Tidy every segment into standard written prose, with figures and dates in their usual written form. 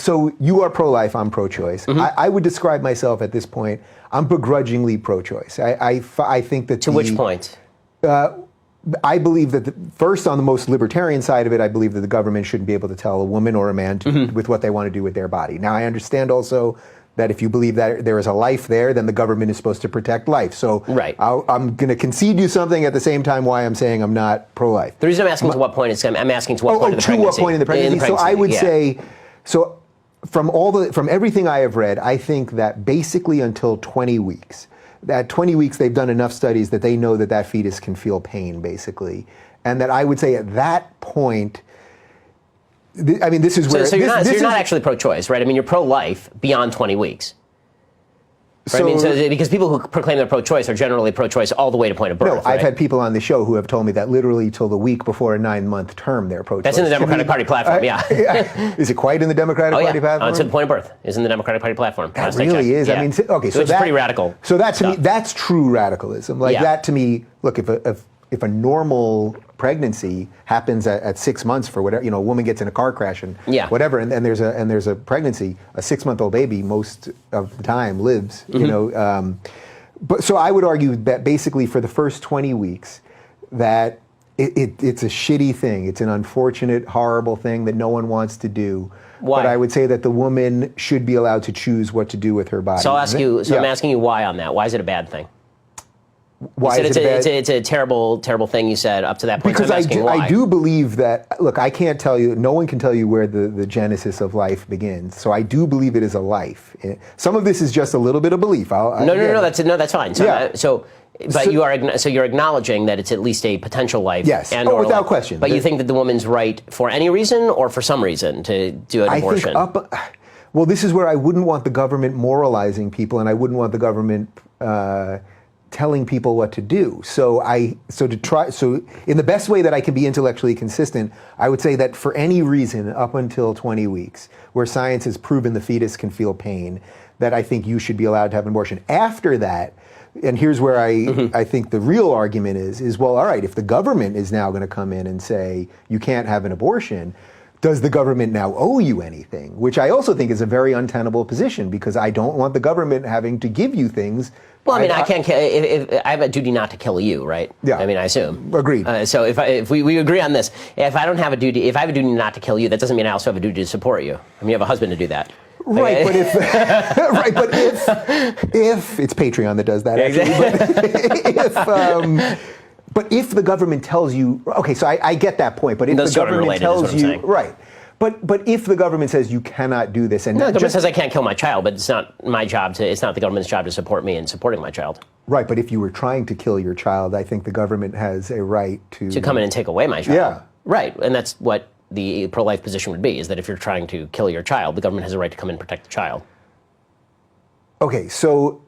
so you are pro-life, I'm pro-choice. I would describe myself at this point, I'm begrudgingly pro-choice. I think that To which point? I believe that, first, on the most libertarian side of it, I believe that the government shouldn't be able to tell a woman or a man with what they want to do with their body. Now, I understand also that if you believe that there is a life there, then the government is supposed to protect life. So I'm going to concede you something at the same time why I'm saying I'm not pro-life. The reason I'm asking to what point is I'm asking to what point in the pregnancy. To what point in the pregnancy. So I would say, so from everything I have read, I think that basically until 20 weeks, at 20 weeks, they've done enough studies that they know that that fetus can feel pain, basically. And that I would say at that point, I mean, this is where... So you're not actually pro-choice, right? I mean, you're pro-life beyond 20 weeks. Right? So, because people who proclaim they're pro-choice are generally pro-choice all the way to point of birth. No, I've had people on the show who have told me that literally till the week before a 9-month term they're pro-choice. That's in the Democratic Party platform, yeah. Is it quite in the Democratic Party platform? To the point of birth is in the Democratic Party platform. That really is. Yeah. I mean, okay, so it's pretty radical. So that to me, that's true radicalism. Like that to me, look, if a normal pregnancy happens at 6 months for whatever, a woman gets in a car crash and whatever, and there's a pregnancy, a 6-month-old baby most of the time lives, but so I would argue that basically for the first 20 weeks that it's a shitty thing. It's an unfortunate, horrible thing that no one wants to do. Why? But I would say that the woman should be allowed to choose what to do with her body. So I'll ask you. So I'm asking you why on that. Why is it a bad thing? Why is it bad? It's a terrible, terrible thing you said up to that point. Because so I do believe that, look, I can't tell you, no one can tell you where the genesis of life begins. So I do believe it is a life. Some of this is just a little bit of belief. No, that's fine. So, you're acknowledging that it's at least a potential life. Yes, without question. But you think that the woman's right for any reason or for some reason to do an abortion? Well, this is where I wouldn't want the government moralizing people, and I wouldn't want the government telling people what to do. So in the best way that I can be intellectually consistent, I would say that for any reason up until 20 weeks, where science has proven the fetus can feel pain, that I think you should be allowed to have an abortion. After that, and here's where I think the real argument is, well, all right, if the government is now going to come in and say you can't have an abortion, does the government now owe you anything? Which I also think is a very untenable position, because I don't want the government having to give you things. Well, I mean, I can't kill. If I have a duty not to kill you, right? Yeah. I mean, I assume. Agreed. So if we agree on this, if I have a duty not to kill you, that doesn't mean I also have a duty to support you. I mean, you have a husband to do that. Right, but if it's Patreon that does that, actually. But if the government tells you, okay, so I get that point. But if the government tells you, right. But if the government says you cannot do this, and the government says I can't kill my child, but it's not my job it's not the government's job to support me in supporting my child. Right, but if you were trying to kill your child, I think the government has a right to come in and take away my child. Yeah. Right, and that's what the pro-life position would be, is that if you're trying to kill your child, the government has a right to come in and protect the child. Okay, so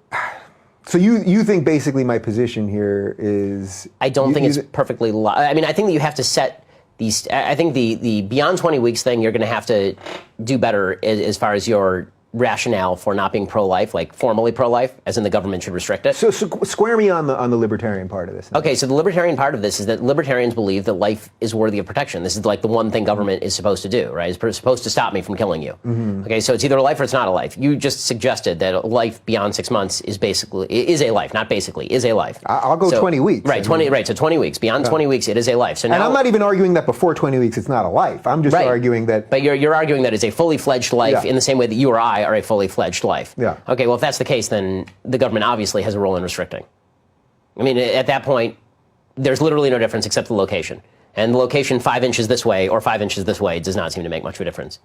you think basically my position here is... I don't think it's perfectly... I mean, I think that you have to set these... I think the beyond 20 weeks thing, you're going to have to do better as far as your rationale for not being pro-life, like formally pro-life, as in the government should restrict it. So square me on the libertarian part of this. Okay, so the libertarian part of this is that libertarians believe that life is worthy of protection. This is like the one thing government is supposed to do, right? It's supposed to stop me from killing you. Mm-hmm. Okay, so it's either a life or it's not a life. You just suggested that a life beyond 6 months is a life, not basically, is a life. I'll go 20 weeks. Right, 20 weeks. Beyond 20 weeks, it is a life. So now, and I'm not even arguing that before 20 weeks it's not a life. I'm just arguing that... But you're arguing that it's a fully fledged life in the same way that you or I are a fully fledged life. Yeah. Okay, well, if that's the case, then the government obviously has a role in restricting. I mean, at that point, there's literally no difference except the location. And the location 5 inches this way or 5 inches this way does not seem to make much of a difference.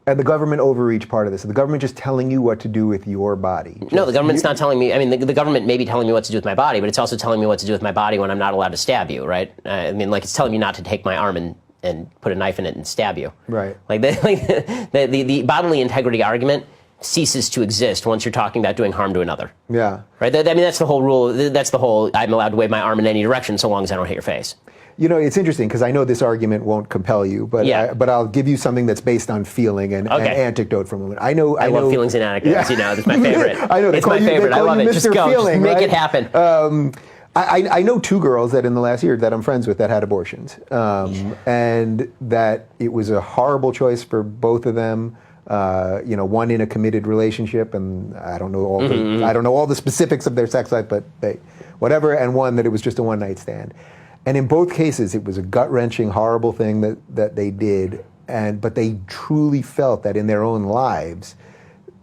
And the government overreach part of this. The government just telling you what to do with your body. No, the government's not telling me. I mean, the government may be telling me what to do with my body, but it's also telling me what to do with my body when I'm not allowed to stab you, right? I mean, like, it's telling me not to take my arm and put a knife in it and stab you. Right. Like the bodily integrity argument ceases to exist once you're talking about doing harm to another. Yeah. Right? I mean, that's the whole rule. That's the whole, I'm allowed to wave my arm in any direction so long as I don't hit your face. You know, it's interesting because I know this argument won't compel you, but but I'll give you something that's based on feeling and anecdote from women. I love feelings and anecdotes. Yeah. You know, that's my favorite. I know it's my favorite. I love it. Just go. Feeling, just make it happen. I know two girls that in the last year that I'm friends with that had abortions, and that it was a horrible choice for both of them. One in a committed relationship, and I don't know all the specifics of their sex life, but whatever, and one that it was just a one-night stand. And in both cases, it was a gut-wrenching, horrible thing that they did, but they truly felt that in their own lives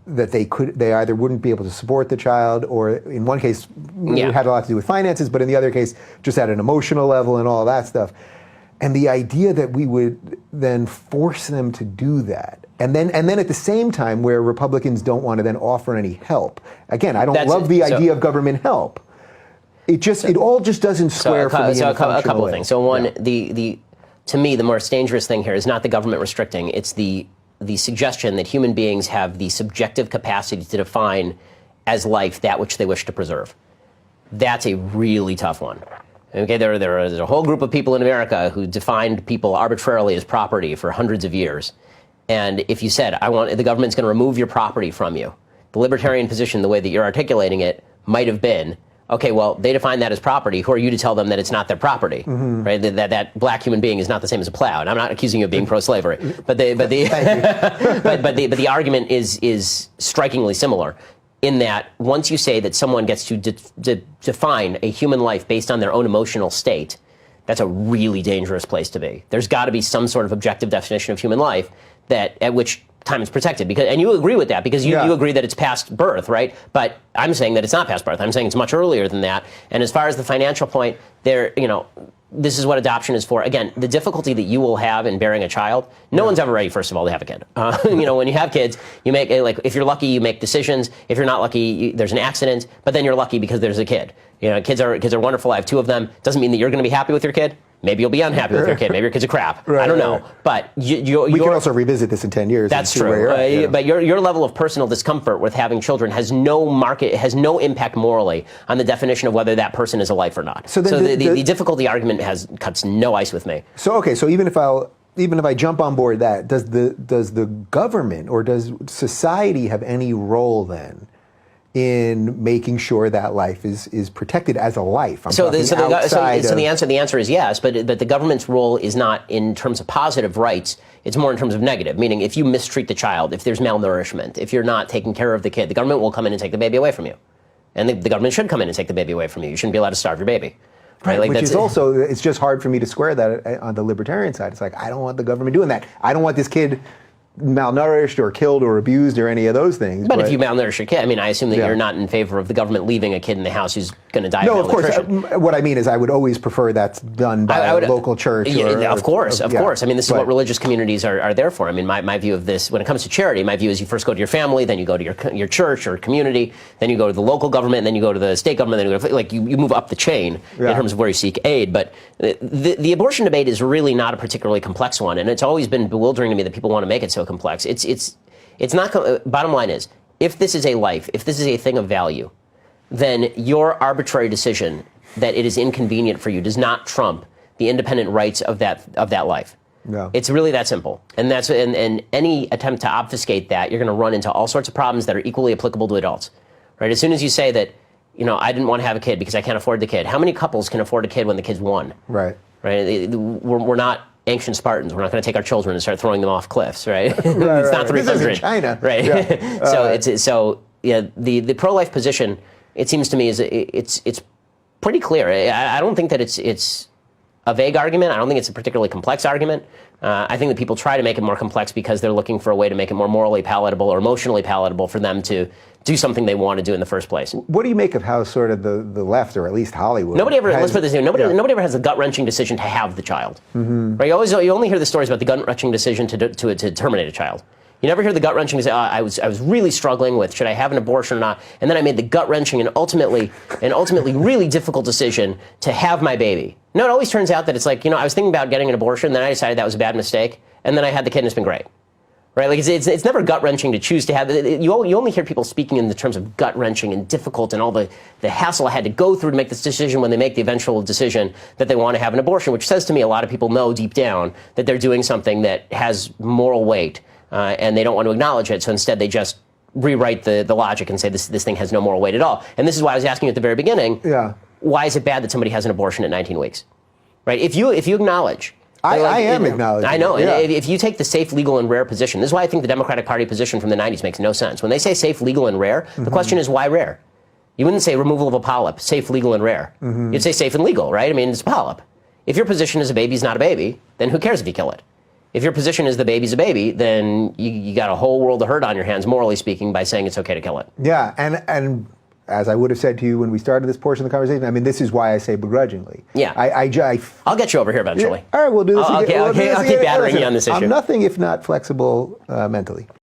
that they either wouldn't be able to support the child, or in one case, it had a lot to do with finances, but in the other case, just at an emotional level and all that stuff. And the idea that we would then force them to do that, and then at the same time, where Republicans don't want to then offer any help. Again, I don't love the idea of government help. It all just doesn't square for me. So a couple of things. So one, to me, the most dangerous thing here is not the government restricting. It's the suggestion that human beings have the subjective capacity to define as life that which they wish to preserve. That's a really tough one. Okay, there's a whole group of people in America who defined people arbitrarily as property for hundreds of years. And if you said, the government's going to remove your property from you, the libertarian position, the way that you're articulating it, might have been, okay, well, they define that as property. Who are you to tell them that it's not their property, right? That black human being is not the same as a plow. And I'm not accusing you of being pro-slavery, but the argument is strikingly similar. In that, once you say that someone gets to define a human life based on their own emotional state, that's a really dangerous place to be. There's got to be some sort of objective definition of human life at which time is protected. And you agree with that because you agree that it's past birth, right? But I'm saying that it's not past birth. I'm saying it's much earlier than that. And as far as the financial point, this is what adoption is for. Again, the difficulty that you will have in bearing a child, no one's ever ready, first of all, to have a kid. When you have kids, you make, if you're lucky, you make decisions. If you're not lucky, there's an accident, but then you're lucky because there's a kid. Kids are wonderful. I have two of them. Doesn't mean that you're going to be happy with your kid. Maybe you'll be unhappy with your kid. Maybe your kid's a crap. I don't know. But we can also revisit this in 10 years. That's true. But your level of personal discomfort with having children has no impact morally on the definition of whether that person is a life or not. So the difficulty argument cuts no ice with me. So even if I jump on board that, does the government or does society have any role then in making sure that life is protected as a life? The answer is yes, but the government's role is not in terms of positive rights. It's more in terms of negative, meaning if you mistreat the child, if there's malnourishment, if you're not taking care of the kid, the government will come in and take the baby away from you. And the government should come in and take the baby away from you. You shouldn't be allowed to starve your baby. Right? Which is also, it's just hard for me to square that on the libertarian side. It's like, I don't want the government doing that. I don't want this kid malnourished or killed or abused or any of those things. But if you malnourish your kid, I assume that you're not in favor of the government leaving a kid in the house who's going to die of malnutrition. No, of course. What I mean is I would always prefer that's done by a local church. Of course. This is what religious communities are there for. My view of this, when it comes to charity, my view is you first go to your family, then you go to your church or community, then you go to the local government, then you go to the state government, then you move up the chain in terms of where you seek aid. But the abortion debate is really not a particularly complex one, and it's always been bewildering to me that people want to make it so complex. It's not. Bottom line is, if this is a life, if this is a thing of value, then your arbitrary decision that it is inconvenient for you does not trump the independent rights of that life. No. It's really that simple. And any attempt to obfuscate that, you're going to run into all sorts of problems that are equally applicable to adults. Right? As soon as you say that, I didn't want to have a kid because I can't afford the kid. How many couples can afford a kid when the kid's one? Right. We're not ancient Spartans. We're not going to take our children and start throwing them off cliffs, right? It's not 300. This is in China, right? Yeah. The pro-life position, it seems to me, it's pretty clear. I don't think that it's a vague argument. I don't think it's a particularly complex argument. I think that people try to make it more complex because they're looking for a way to make it more morally palatable or emotionally palatable for them to do something they want to do in the first place. What do you make of how sort of the left, or at least Hollywood, let's put this in, nobody ever has the gut-wrenching decision to have the child. Mm-hmm. Right? You only hear the stories about the gut-wrenching decision to terminate a child. You never hear the gut-wrenching say, I was really struggling with, should I have an abortion or not? And then I made the gut-wrenching and ultimately really difficult decision to have my baby. No, it always turns out that it's like, I was thinking about getting an abortion, then I decided that was a bad mistake, and then I had the kid and it's been great. Right? Like it's never gut-wrenching to choose to have it. You only hear people speaking in the terms of gut-wrenching and difficult and all the hassle I had to go through to make this decision when they make the eventual decision that they want to have an abortion, which says to me a lot of people know deep down that they're doing something that has moral weight. And they don't want to acknowledge it, so instead they just rewrite the logic and say this thing has no moral weight at all. And this is why I was asking you at the very beginning, why is it bad that somebody has an abortion at 19 weeks? Right? If you acknowledge. I am acknowledging. I know. Yeah. And if you take the safe, legal, and rare position, this is why I think the Democratic Party position from the 90s makes no sense. When they say safe, legal, and rare, the question is why rare? You wouldn't say removal of a polyp, safe, legal, and rare. You'd say safe and legal, right? I mean, it's a polyp. If your position is a baby's not a baby, then who cares if you kill it? If your position is the baby's a baby, then you got a whole world of hurt on your hands, morally speaking, by saying it's okay to kill it. Yeah, and as I would have said to you when we started this portion of the conversation, I mean, this is why I say begrudgingly. Yeah. I'll get you over here eventually. Yeah, all right, we'll do this again. I'll keep battering you on this issue. I'm nothing if not flexible mentally.